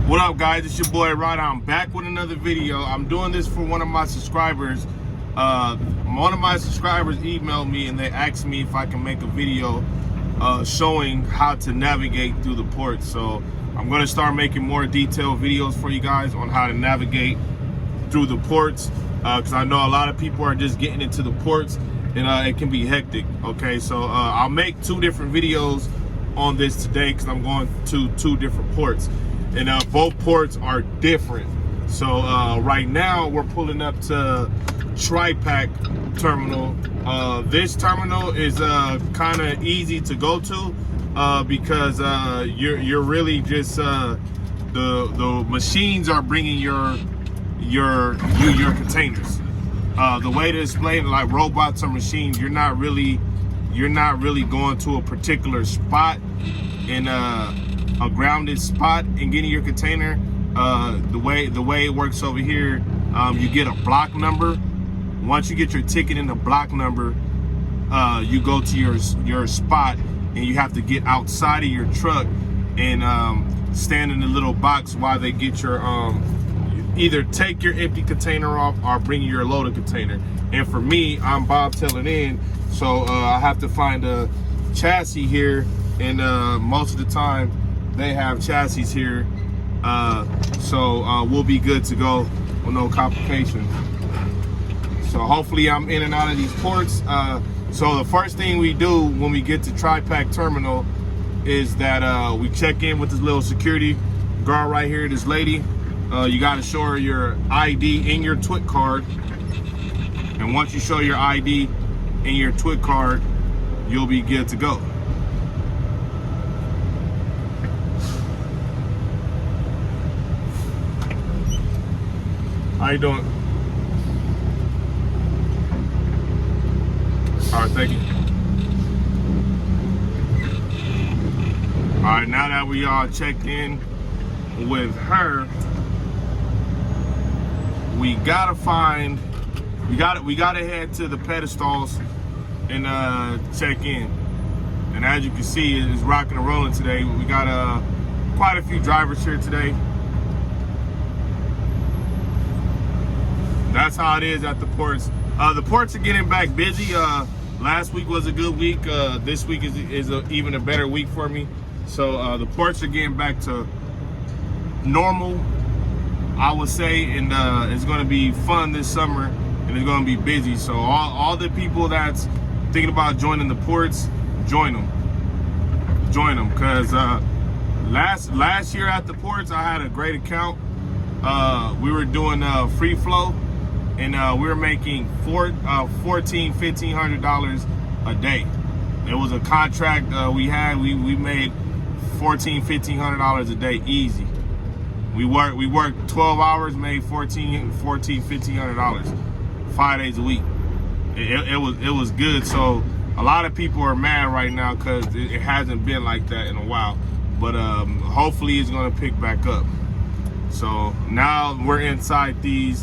What up, guys? It's your boy Ryda. I'm back with another video. I'm doing this for one of my subscribers. One of my subscribers emailed me and they asked me if I can make a video showing how to navigate through the ports. So I'm going to start making more detailed videos for you guys on how to navigate through the ports, because I know a lot of people are just getting into the ports and it can be hectic. Okay, so I'll make two different videos on this today because I'm going to two different ports, and both ports are different. So right now we're pulling up to Trapac terminal. This terminal is kind of easy to go to because you're really just the machines are bringing your containers. The way to explain it, like robots or machines, you're not really going to a particular spot in a grounded spot and getting your container. The way it works over here, you get a block number. Once you get your ticket in the block number, you go to your spot and you have to get outside of your truck and stand in the little box while they get your either take your empty container off or bring you your loaded container. And for me, I'm bobtailing in, so I have to find a chassis here, and most of the time they have chassis here, so we'll be good to go with no complications. So hopefully I'm in and out of these ports. So the first thing we do when we get to Trapac terminal is that we check in with this little security guard right here, this lady. You got to show her your ID and your TWIC card, and once you show your ID and your TWIC card, you'll be good to go. How you doing? All right, thank you. All right, now that we all checked in with her, we gotta head to the pedestals and check in. And as you can see, it's rocking and rolling today. We got quite a few drivers here today. That's how it is at the ports. The ports are getting back busy. Last week was a good week. This week is even a better week for me. So the ports are getting back to normal, I would say, and it's going to be fun this summer, and it's going to be busy. So all the people that's thinking about joining the ports, join them, because last year at the ports I had a great account. We were doing free flow, and we were making $1,500 a day. It was a contract we had. We made $1,500 a day easy. We worked 12 hours, made $1,500 5 days a week. It was good. So a lot of people are mad right now because it hasn't been like that in a while. But hopefully it's gonna pick back up. So now we're inside the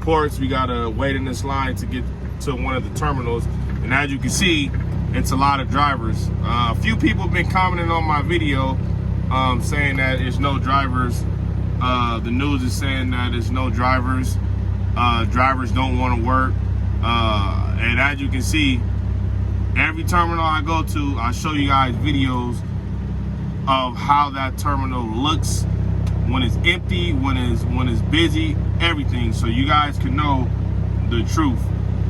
ports. We gotta wait in this line to get to one of the terminals. And as you can see, it's a lot of drivers. A few people have been commenting on my video saying that there's no drivers. The news is saying that there's no drivers. Drivers don't want to work. And as you can see, every terminal I go to, I show you guys videos of how that terminal looks when it's empty, when it's busy, everything. So you guys can know the truth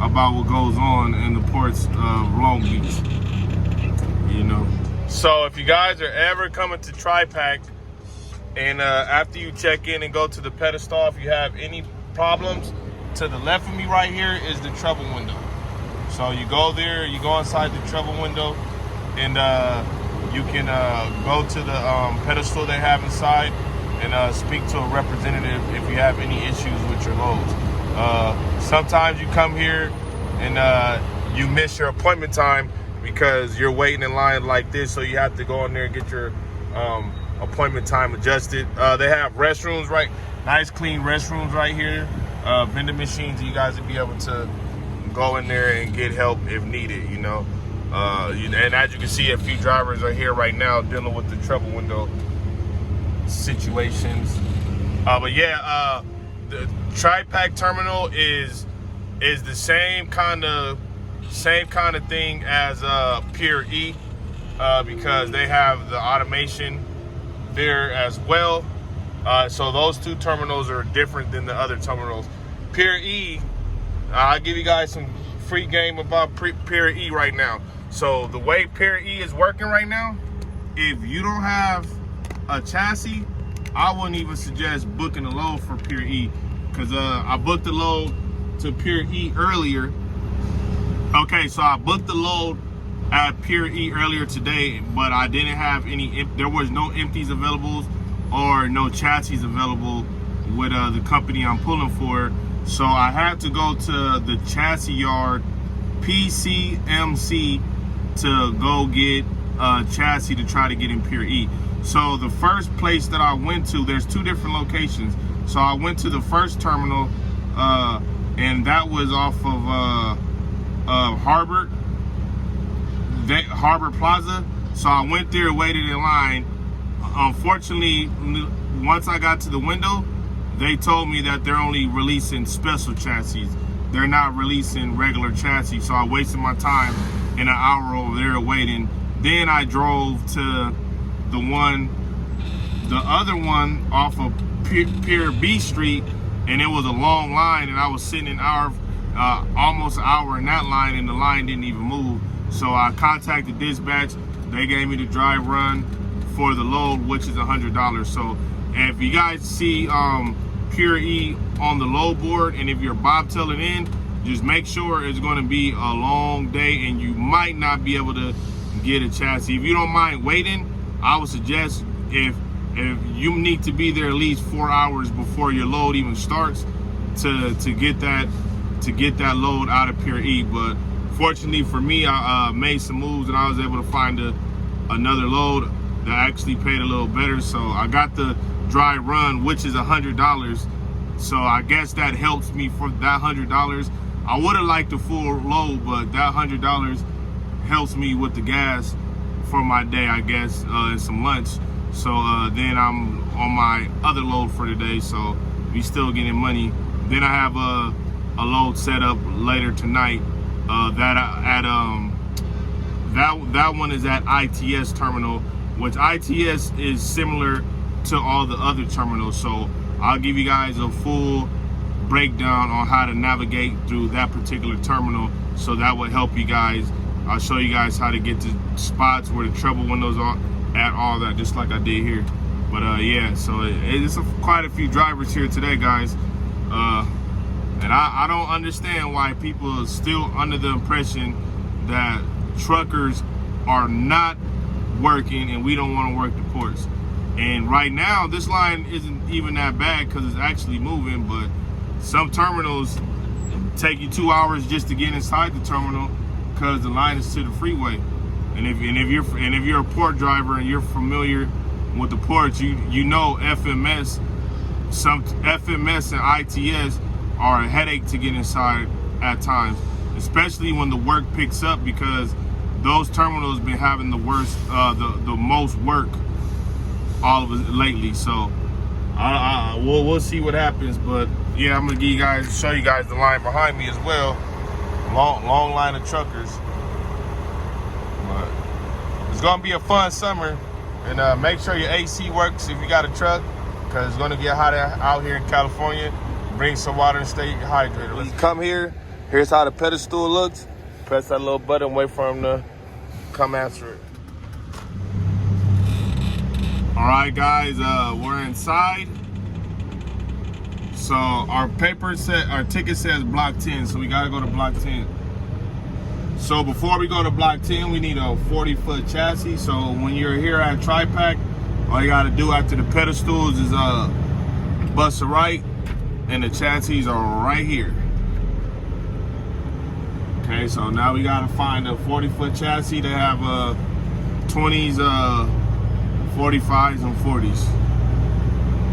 about what goes on in the ports of Long Beach, you know. So if you guys are ever coming to Trapac, and after you check in and go to the pedestal, if you have any problems, to the left of me right here is the trouble window. So you go there, you go inside the trouble window, and you can go to the pedestal they have inside and speak to a representative if you have any issues with your loads. Sometimes you come here and you miss your appointment time because you're waiting in line like this, so you have to go in there and get your appointment time adjusted. They have restrooms, right? Nice clean restrooms right here. Vending machines, you guys will be able to go in there and get help if needed, you know. And as you can see, a few drivers are here right now dealing with the trouble window situations. But yeah, the Trapac terminal is the same kind of thing as Pier E, because they have the automation there as well. So those two terminals are different than the other terminals. Pier E, I'll give you guys some free game about Pier E right now. So the way Pier E is working right now, if you don't have a chassis, I wouldn't even suggest booking a load for Pier E, because I booked the load to Pier E earlier. Okay, so I booked the load at Pier E earlier today, but I didn't have any, there was no empties available or no chassis available with the company I'm pulling for. So I had to go to the chassis yard, PCMC, to go get a chassis to try to get in Pier E. So the first place that I went to, there's two different locations. So I went to the first terminal, and that was off of Harbor Plaza. So I went there, waited in line. Unfortunately, once I got to the window, they told me that they're only releasing special chassis. They're not releasing regular chassis. So I wasted my time in an hour over there waiting. Then I drove to the other one off of Pier B Street, and it was a long line, and I was sitting an hour, almost an hour in that line, and the line didn't even move. So I contacted dispatch. They gave me the dry run for the load, which is $100. So if you guys see Pier E on the load board, and if you're bobtailing in, just make sure it's going to be a long day and you might not be able to get a chassis. If you don't mind waiting, I would suggest, if you need to be there at least 4 hours before your load even starts to get that load out of Pier E. But fortunately for me, I made some moves and I was able to find another load that actually paid a little better. So I got the dry run, which is $100. So I guess that helps me for that $100. I would have liked the full load, but that $100 helps me with the gas for my day, I guess, and some lunch. So then I'm on my other load for today, so we still getting money. Then I have a load set up later tonight. That one is at ITS terminal, which ITS is similar to all the other terminals. So I'll give you guys a full breakdown on how to navigate through that particular terminal, so that will help you guys. I'll show you guys how to get to spots where the trouble windows are at, all that, just like I did here. But yeah, so it's quite a few drivers here today, guys. And I don't understand why people are still under the impression that truckers are not working and we don't want to work the ports. And right now, this line isn't even that bad because it's actually moving, but some terminals take you 2 hours just to get inside the terminal because the line is to the freeway. And if you're a port driver and you're familiar with the ports, you know FMS and ITS are a headache to get inside at times, especially when the work picks up, because those terminals been having the worst, the most work all of it lately. So we'll see what happens. But yeah, I'm gonna show you guys the line behind me as well. Long line of truckers. But it's gonna be a fun summer, and make sure your AC works if you got a truck, because it's gonna get hot out here in California. Bring some water and stay hydrated. When you come here, here's how the pedestal looks. Press that little button, wait for him to come answer it. All right, guys, we're inside. So our ticket says block 10, so we gotta go to block 10. So before we go to block 10, we need a 40-foot chassis. So when you're here at Trapac, all you gotta do after the pedestals is bust a right, and the chassis are right here. Okay, so now we gotta find a 40-foot chassis to have 20s, 45s, and 40s.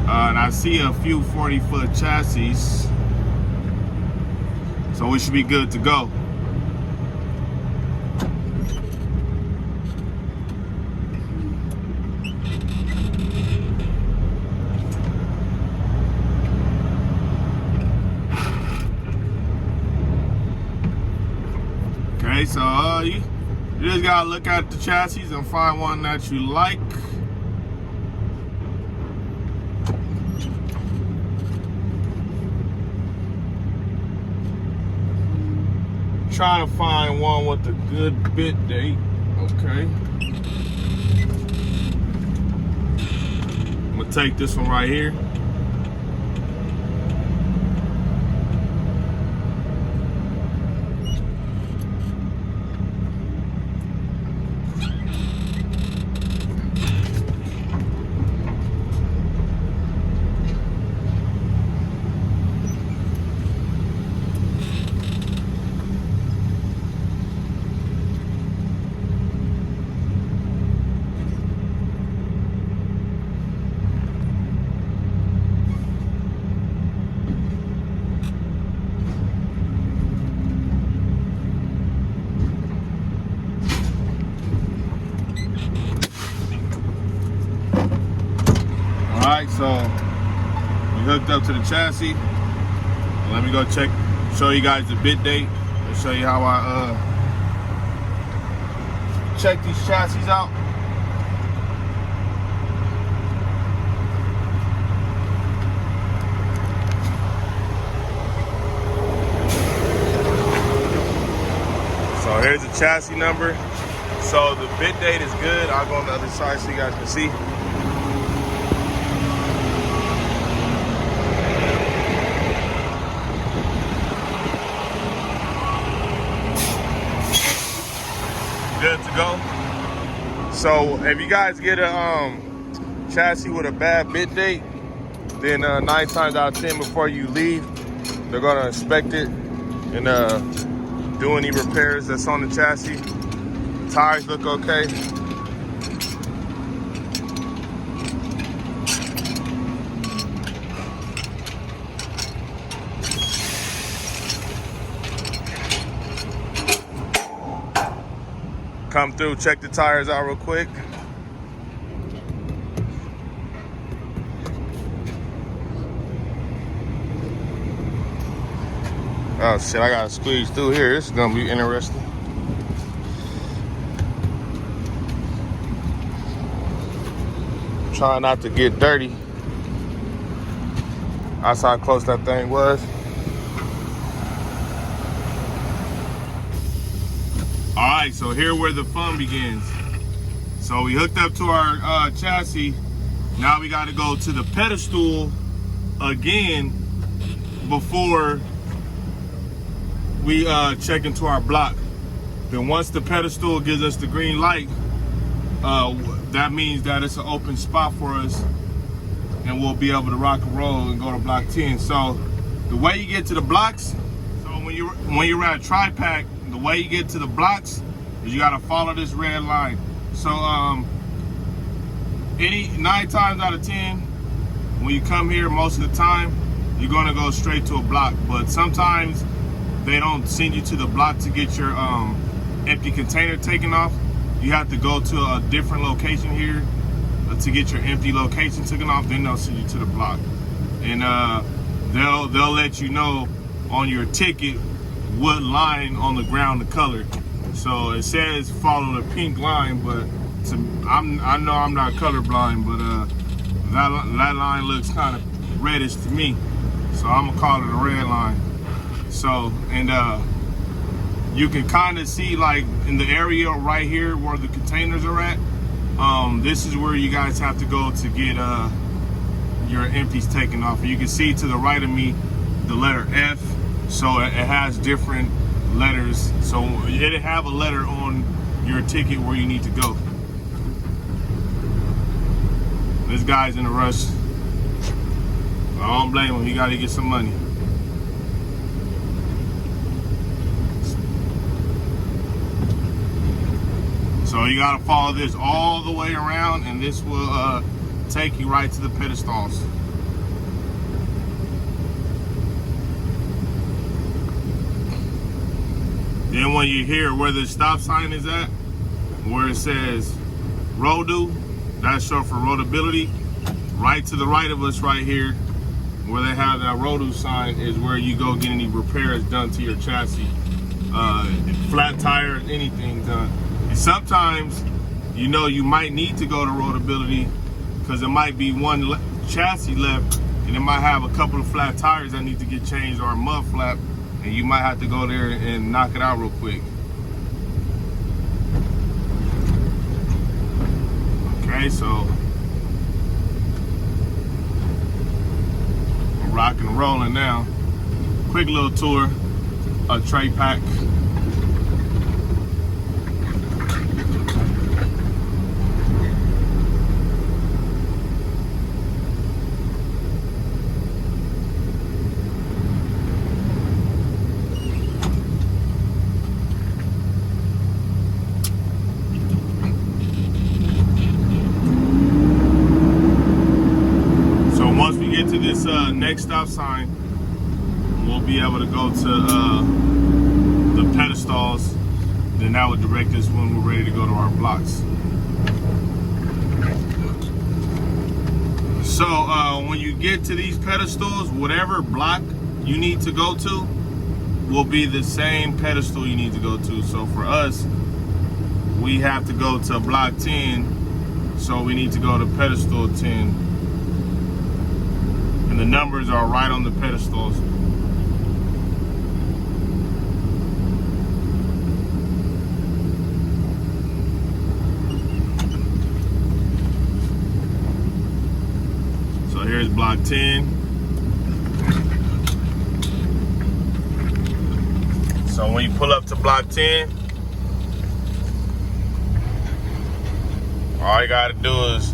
And I see a few 40-foot chassis, so we should be good to go. Okay, so you just gotta look at the chassis and find one that you like. Trying to find one with a good bit date. Okay. I'm gonna take this one right here. Alright, so we hooked up to the chassis. Let me go show you guys the bit date and show you how I check these chassis out. So here's the chassis number. So the bit date is good. I'll go on the other side so you guys can see. Good to go. So if you guys get a chassis with a bad bit date, then 9 times out of 10 before you leave, they're gonna inspect it and do any repairs that's on the chassis. Tires look okay. Come through, check the tires out real quick. Oh shit, I gotta squeeze through here. This is gonna be interesting. Trying not to get dirty. That's how close that thing was. All right, so here where the fun begins. So we hooked up to our chassis. Now we got to go to the pedestal again before we check into our block. Then once the pedestal gives us the green light, that means that it's an open spot for us and we'll be able to rock and roll and go to block 10. So the way you get to the blocks, so when you're at Trapac, the way you get to the blocks is you gotta follow this red line. So 9 times out of 10, when you come here, most of the time, you're gonna go straight to a block. But sometimes they don't send you to the block to get your empty container taken off. You have to go to a different location here to get your empty location taken off. Then they'll send you to the block, and they'll let you know on your ticket what line on the ground the color. So it says follow the pink line, but I know I'm not colorblind, but that line looks kind of reddish to me, so I'm gonna call it a red line. So and you can kind of see, like in the area right here where the containers are at, this is where you guys have to go to get your empties taken off. You can see to the right of me the letter F. So it has different letters. So it'll have a letter on your ticket where you need to go. This guy's in a rush. I don't blame him. He got to get some money. So you got to follow this all the way around, and this will take you right to the pedestals. Then when you hear where the stop sign is at, where it says Rodu, that's short for roadability. Right to the right of us right here, where they have that Rodu sign, is where you go get any repairs done to your chassis. flat tire, anything done. And sometimes, you know, you might need to go to Roadability because there might be one chassis left and it might have a couple of flat tires that need to get changed or a mud flap, and you might have to go there and knock it out real quick. Okay, so we're rocking and rolling now. Quick little tour of Trapac. To this next stop sign, we'll be able to go to the pedestals. Then that would direct us when we're ready to go to our blocks. So when you get to these pedestals, whatever block you need to go to will be the same pedestal you need to go to. So for us, we have to go to block 10, so we need to go to pedestal 10. And the numbers are right on the pedestals. So here's block 10. So when you pull up to block 10, all you gotta do is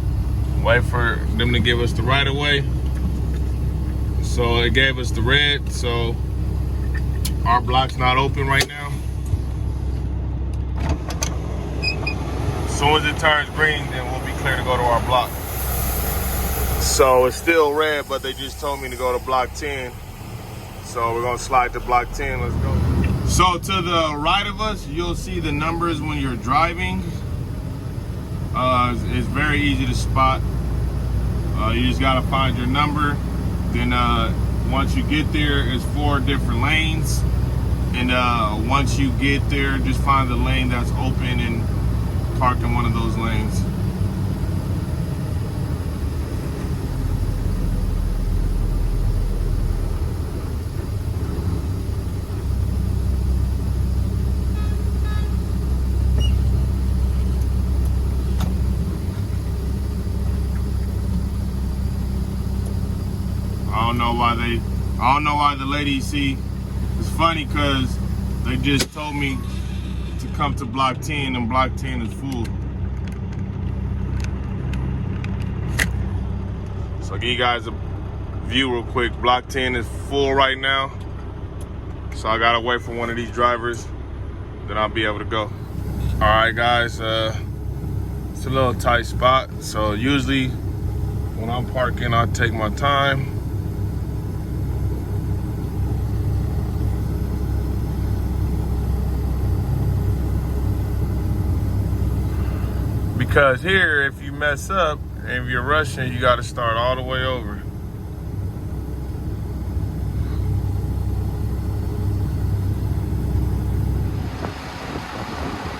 wait for them to give us the right of way. So it gave us the red, so our block's not open right now. As soon as it turns green, then we'll be clear to go to our block. So it's still red, but they just told me to go to block 10. So we're gonna slide to block 10, let's go. So to the right of us, you'll see the numbers when you're driving. It's very easy to spot. You just gotta find your number. Then once you get there, it's 4 different lanes. And once you get there, just find the lane that's open and park in one of those lanes. I don't know why the lady, see, it's funny because they just told me to come to block 10 and block 10 is full. So I'll give you guys a view real quick. Block 10 is full right now. So I gotta wait for one of these drivers, then I'll be able to go. All right guys, it's a little tight spot. So usually when I'm parking, I take my time. Because here, if you mess up and if you're rushing, you got to start all the way over.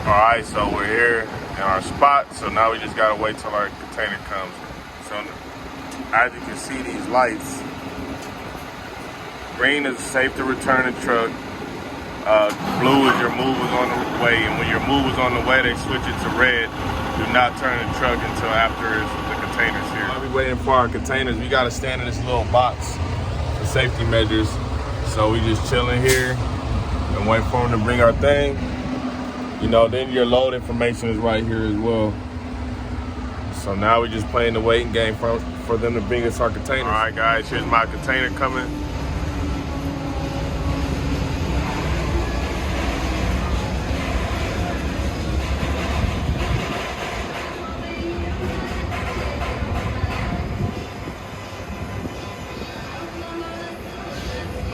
All right, so we're here in our spot. So now we just got to wait till our container comes. So as you can see, these lights, green is safe to return the truck. Blue is your move is on the way, and when your move is on the way, they switch it to red. Do not turn the truck until after the container's here. While we waiting for our containers, we gotta stand in this little box for safety measures. So we just chilling here and wait for them to bring our thing. You know, then your load information is right here as well. So now we just playing the waiting game for them to bring us our containers. All right guys, here's my container coming.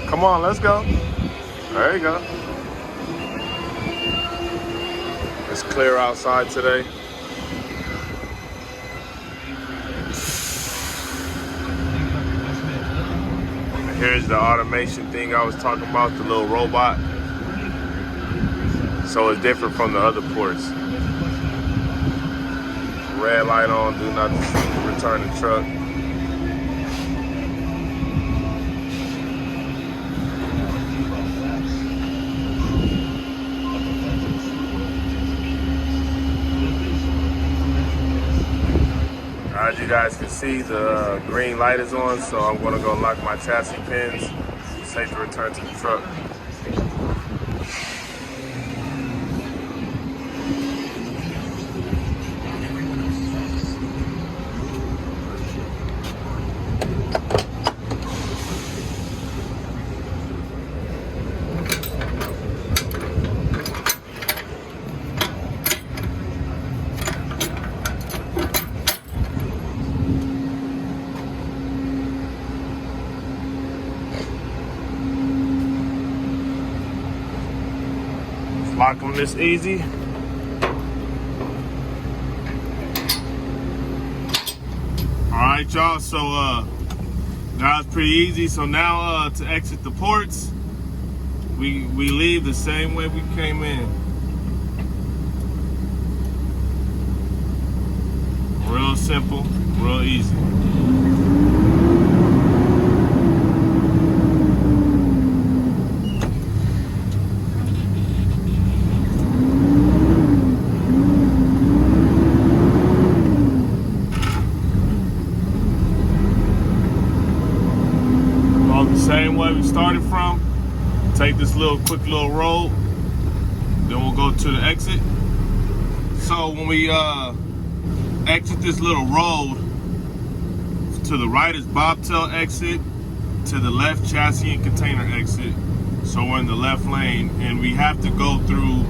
Come on, let's go. There you go. It's clear outside today. Here's the automation thing I was talking about, the little robot. So it's different from the other ports. Red light on, do not return the truck. As you guys can see, the green light is on, so I'm gonna go lock my chassis pins. Safe to return to the truck. Lock them this easy. Alright y'all, so that was pretty easy. So now to exit the ports, we leave the same way we came in. Real simple, real easy. Same way we started from. Take this quick little road, then we'll go to the exit. So when we exit this little road, to the right is bobtail exit, to the left chassis and container exit. So we're in the left lane, and we have to go through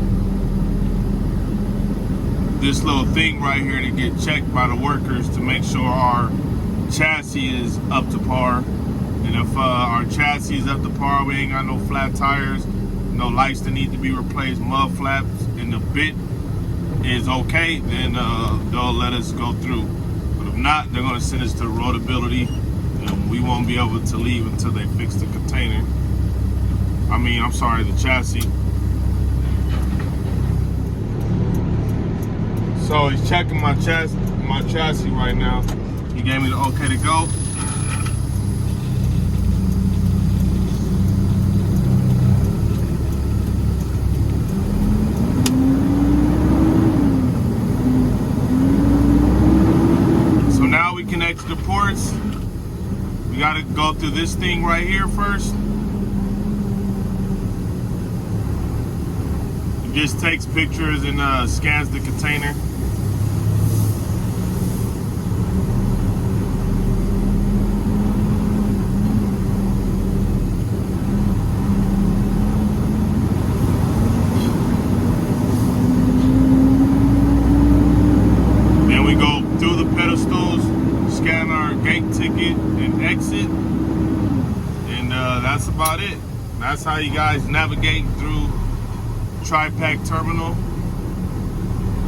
this little thing right here to get checked by the workers to make sure our chassis is up to par. And if our chassis is up to par, we ain't got no flat tires, no lights that need to be replaced, mud flaps, and the bit is okay, then they'll let us go through. But if not, they're gonna send us to roadability, and we won't be able to leave until they fix the container. I'm sorry, the chassis. So he's checking my chassis right now. He gave me the okay to go. Connect to the ports. We got to go through this thing right here first. It just takes pictures and scans the container. Then we go through the pedestals, scan our gate ticket and exit, and that's about it. That's how you guys navigate through Trapac terminal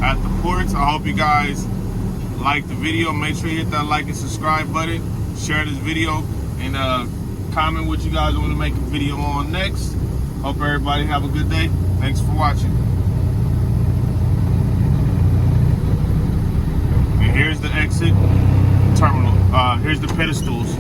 at the ports. I hope you guys like the video. Make sure you hit that like and subscribe button, share this video, and comment what you guys want to make a video on next. Hope everybody have a good day. Thanks for watching. And here's the exit terminal. Here's the pedestals.